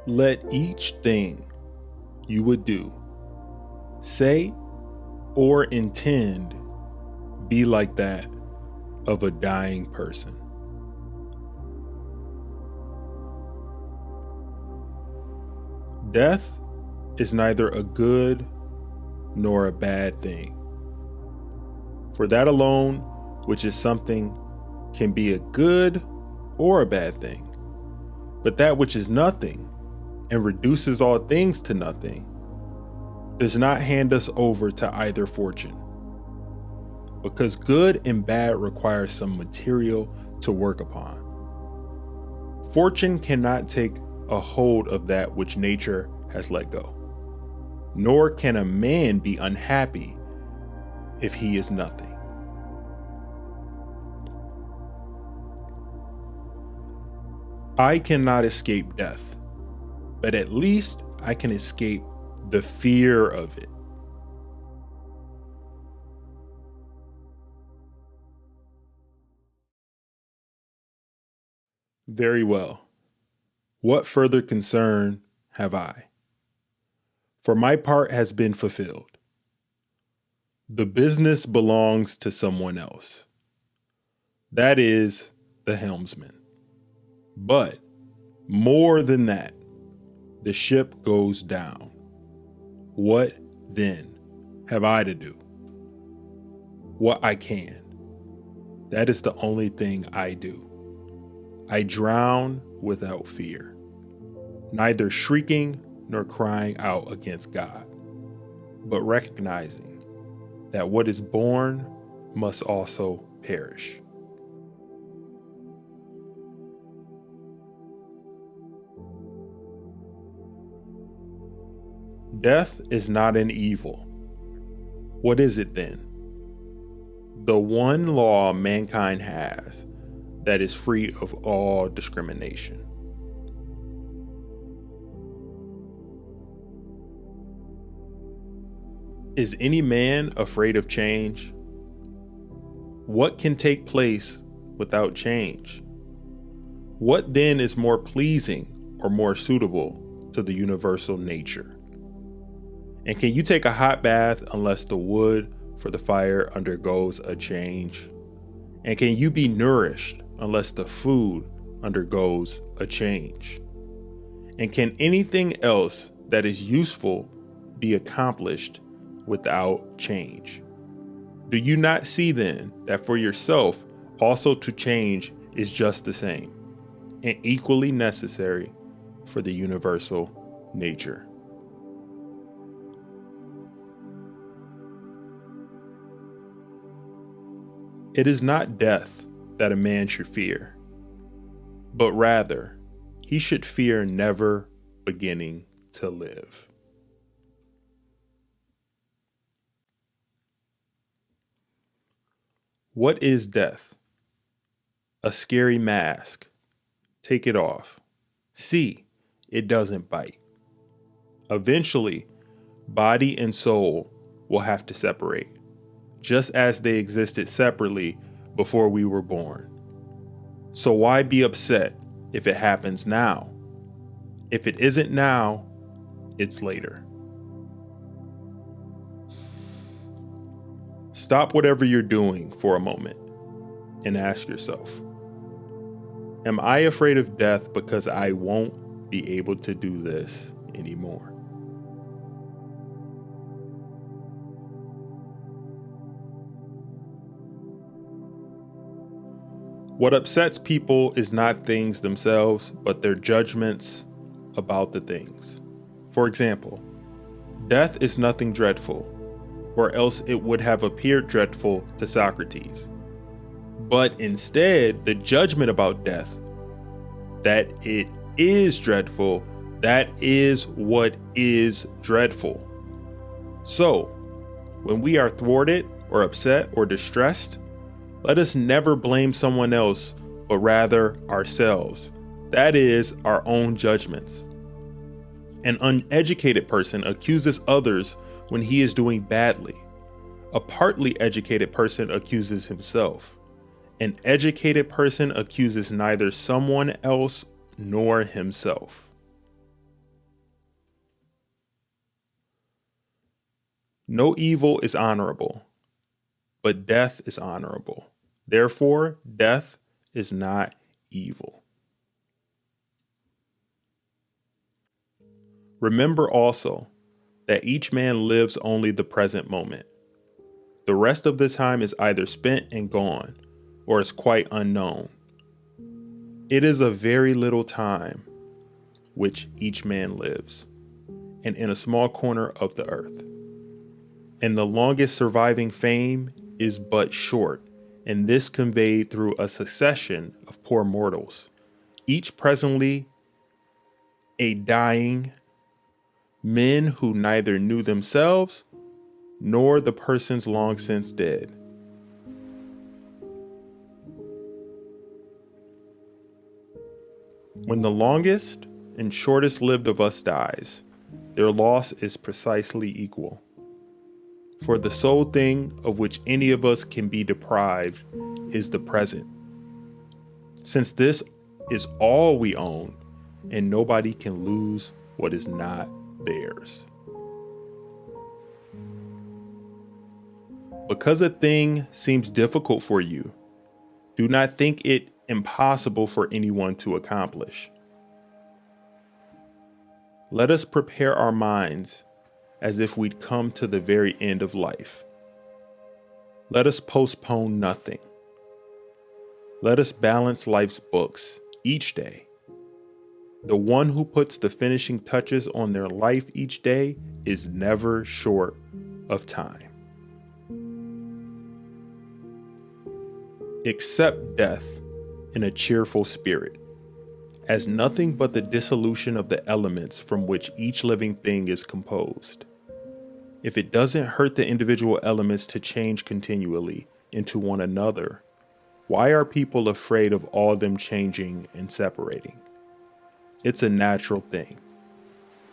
Let each thing you would do, say, or intend be like that of a dying person. Death is neither a good nor a bad thing. For that alone, which is something, can be a good or a bad thing. But that which is nothing and reduces all things to nothing does not hand us over to either fortune. Because good and bad require some material to work upon. Fortune cannot take a hold of that which nature has let go, nor can a man be unhappy if he is nothing. I cannot escape death, but at least I can escape the fear of it. Very well. What further concern have I? For my part has been fulfilled. The business belongs to someone else. That is the helmsman. But more than that, the ship goes down. What then have I to do? What I can. That is the only thing I do. I drown without fear, neither shrieking nor crying out against God, but recognizing that what is born must also perish. Death is not an evil. What is it then? The one law mankind has that is free of all discrimination. Is any man afraid of change? What can take place without change? What then is more pleasing or more suitable to the universal nature? And can you take a hot bath unless the wood for the fire undergoes a change? And can you be nourished unless the food undergoes a change? And can anything else that is useful be accomplished without change? Do you not see then that for yourself also to change is just the same and equally necessary for the universal nature? It is not death that a man should fear, but rather he should fear never beginning to live. What is death? A scary mask. Take it off. See, it doesn't bite. Eventually, body and soul will have to separate, just as they existed separately before we were born. So why be upset if it happens now? If it isn't now, it's later. Stop whatever you're doing for a moment and ask yourself, am I afraid of death because I won't be able to do this anymore? What upsets people is not things themselves, but their judgments about the things. For example, death is nothing dreadful, or else it would have appeared dreadful to Socrates. But instead, the judgment about death, that it is dreadful, that is what is dreadful. So, when we are thwarted or upset or distressed, let us never blame someone else, but rather ourselves. That is, our own judgments. An uneducated person accuses others when he is doing badly. A partly educated person accuses himself. An educated person accuses neither someone else nor himself. No evil is honorable, but death is honorable. Therefore, death is not evil. Remember also that each man lives only the present moment. The rest of the time is either spent and gone, or is quite unknown. It is a very little time which each man lives, and in a small corner of the earth. And the longest surviving fame is but short, and this conveyed through a succession of poor mortals, each presently a dying, men who neither knew themselves nor the persons long since dead. When the longest and shortest lived of us dies, their loss is precisely equal. For the sole thing of which any of us can be deprived is the present. Since this is all we own, and nobody can lose what is not theirs. Because a thing seems difficult for you, do not think it impossible for anyone to accomplish. Let us prepare our minds as if we'd come to the very end of life. Let us postpone nothing. Let us balance life's books each day. The one who puts the finishing touches on their life each day is never short of time. Accept death in a cheerful spirit, as nothing but the dissolution of the elements from which each living thing is composed. If it doesn't hurt the individual elements to change continually into one another, why are people afraid of all them changing and separating? It's a natural thing,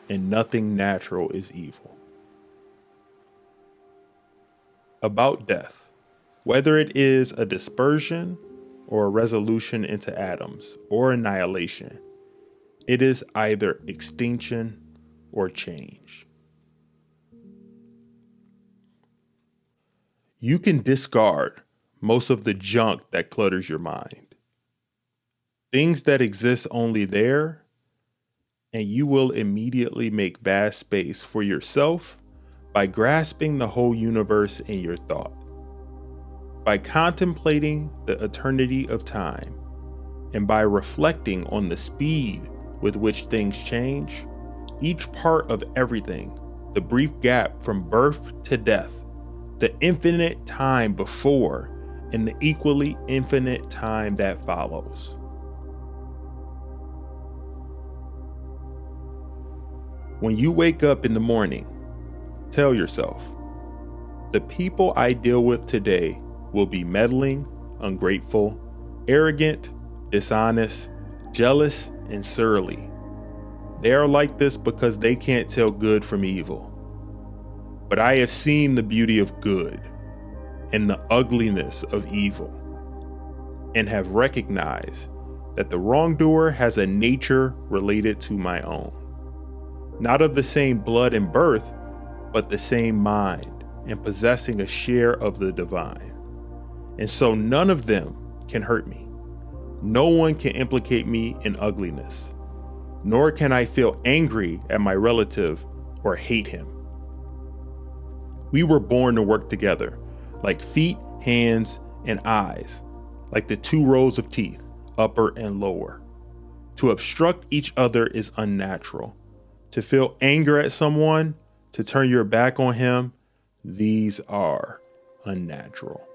and nothing natural is evil. About death, whether it is a dispersion or a resolution into atoms or annihilation, it is either extinction or change. You can discard most of the junk that clutters your mind. Things that exist only there, and you will immediately make vast space for yourself by grasping the whole universe in your thought. By contemplating the eternity of time, and by reflecting on the speed with which things change, each part of everything, the brief gap from birth to death, the infinite time before, and the equally infinite time that follows. When you wake up in the morning, tell yourself, the people I deal with today will be meddling, ungrateful, arrogant, dishonest, jealous, and surly. They are like this because they can't tell good from evil. But I have seen the beauty of good and the ugliness of evil, and have recognized that the wrongdoer has a nature related to my own, not of the same blood and birth, but the same mind, and possessing a share of the divine. And so none of them can hurt me. No one can implicate me in ugliness, nor can I feel angry at my relative or hate him. We were born to work together, like feet, hands, and eyes, like the two rows of teeth, upper and lower. To obstruct each other is unnatural. To feel anger at someone, to turn your back on him, these are unnatural.